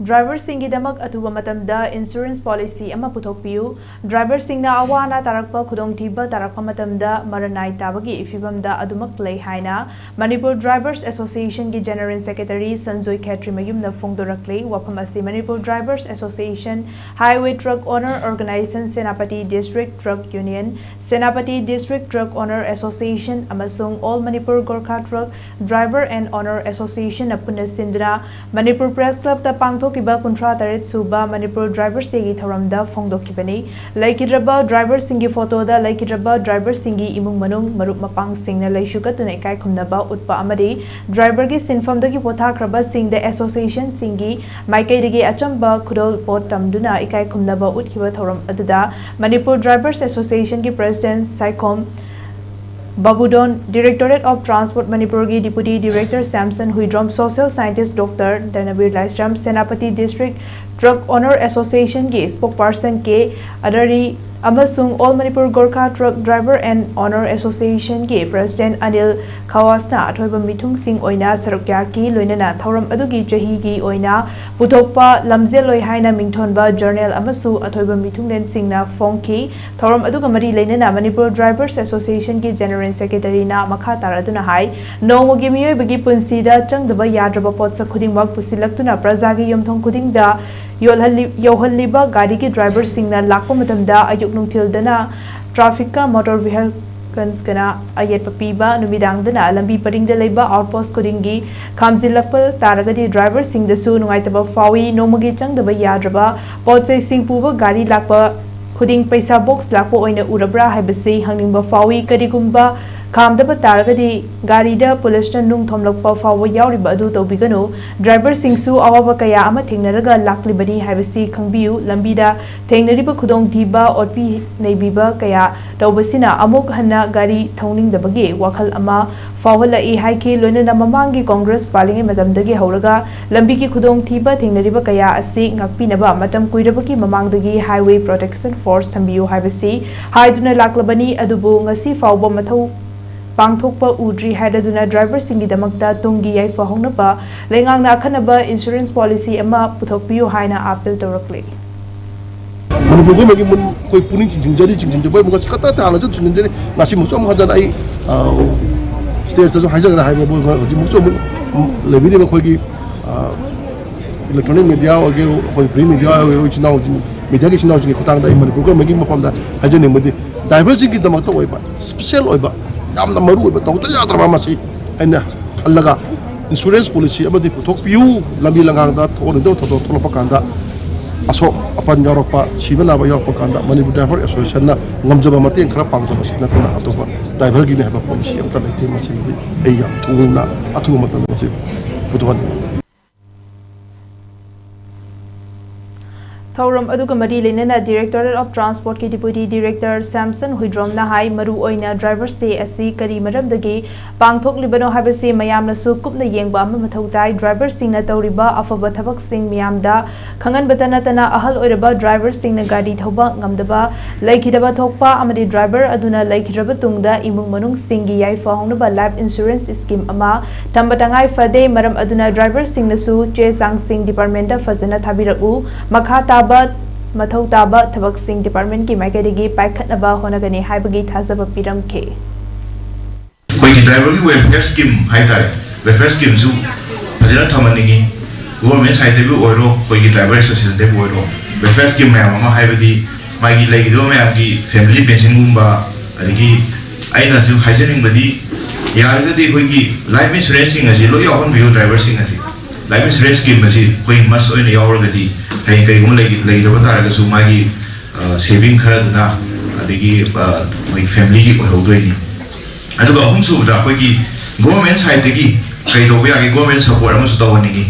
Driver singidamak atuba matamda insurance policy ama puthokpiu. Driver singna awana tarakpa khudongthiba tarakpa matamda maranai tabagi ifibamda adumak lei haina Manipur Drivers Association ki General Secretary Sanjoy Khetri mayumna phongdorakle wafam asi Manipur Drivers Association Highway Truck Owner Organization Senapati District Truck Union Senapati District Truck Owner Association amasung All Manipur Gorkha Truck Driver and Owner Association apuna sindra Manipur Press Club ta pangthokkiba kunthra taret suba Manipur Drivers tegi thauramda phongdokkibani laikidraba drivers singi photo da laikidraba drivers singi imung manung marup mapang singna leisukatuna ikai khumnaba utpa amadi driver gi sinfam dagi pothakraba singda association singi maikai dagi achamba khudol pot tamduna ikai khumnaba utkiba thauram aduda Manipur Drivers Association ki president Saikom Babudon, Directorate of Transport Manipur ki Deputy Director Samson Huidrom, Social Scientist Dr. Dhanabir Laisram, Senapati District Truck Owner Association ki spokesperson ke Adari amasung All Manipur Gorkha Truck Driver and Owner Association ki President Anil Khawasna athoiba mithung sing oina sarukya ki loinana thauram adugi chahi ki oina puthokpa lamjel loi haina mingthonba journal amasu athoiba mithunglen singna phongki thauram aduga mari leinana Manipur Drivers Association ki General Secretary na makha taraduna hai nomogi miyoi bagi punsida changdaba yadraba potsa khudingmak pusilaktuna prajagi yomthong khudingda yohalliba gari ki driver singna lakpa matamda ayuk nungthildana traffic ka motor vehicles kana ayet papiba numidangdana lambi paringda leiba outpost kudingi khamjilakpa taragadi driver singda su nungaitaba fawi nomagi changdaba yadraba potsai sing puba gari lakpa khuding paisa box lakpa oina urabra haibasi hangningba fawi karigumba Kamdaba taragadi garida police nung thomlokpa fawa yauriba adu tawbiganu driver singsu awaba kaya ama thengnaraga laklibani haibasi khangbiu lambida thengnariba khudong thiba otpi neibiba kaya tawbasina amok hanna gari thongningdabagi wakhal ama fawhalai haike loinana mamangi Congress palingai madamdagi hauraga lambigi khudong thiba thengnariba kaya asi ngakpinaba matam kuirabagi mamangdagi highway protection force thambiu haibasi haiduna laklabani adubu ngasi fawba mathau pangthokpa udri haidaduna driver singi damakta tungi yai fahognaba lengangna akhanaba insurance policy ama puthokpiu haina appeal tawrakle Manipur magi mun koi puning jingjari jingjari buka kata ta ala jut jingjari ngasi musom hajan ai stage so hajang hai bo musom lebini ba koi ki electronic media oge koi print media oge chinaw media ki chinaw jingi khutang da Manipur magi mapam da hajan nemadi driver jingi damakta oiba special oiba yamna maru oiba tawta yadraba masi aina allaga insurance policy amadi puthokpiu lambi langang da thon do tholopa kanda aso apan yaropa chibana ba yaropa kanda Manipur Driver Association na ngamjaba mateng khara pangjaba sina kana atoba driver gi ne haba policy amta leite masi ei yam thuna athu matan masi putuhan Thauram aduga mari leinana Directorate of Transport ki Deputy Director Samson Huidrom na hai maru oina drivers day asi kari maramdagi pangthoklibano habasi mayamna su kupna yengba ama mathautai drivers singna tawriba afaba thabak sing miyamda khangan batana tana ahal oiraba drivers singna gadi thoba ngamdaba laikhidaba thokpa amadi driver aduna laikhiraba tungda imung manung singi yai fahognaba life insurance scheme ama tambatangai fade maram aduna drivers singna su che sang sing department da fazana thabiraku makha Mathau taba thabak sing department ki maikadigi paikhatnaba honagani haibagi thazaba piramke koi driver ki welfare scheme haitare welfare scheme zu ajana thamanigi government side de oiro koi driver association de oiro welfare scheme ma ma haibadi magi legi do ma gi family pension gumba adigi aina su haisening badi yargadi koi ki life insurance sing aji lo yahon bio driver sing aji life insurance scheme aji koi mas oina yaurgadi hay kai gum legi do taraga su magi saving khara duna adigi koi family ki ohodoi aduga hum su da koi ki government side de ki kai do ya ki government support amu su tawani ki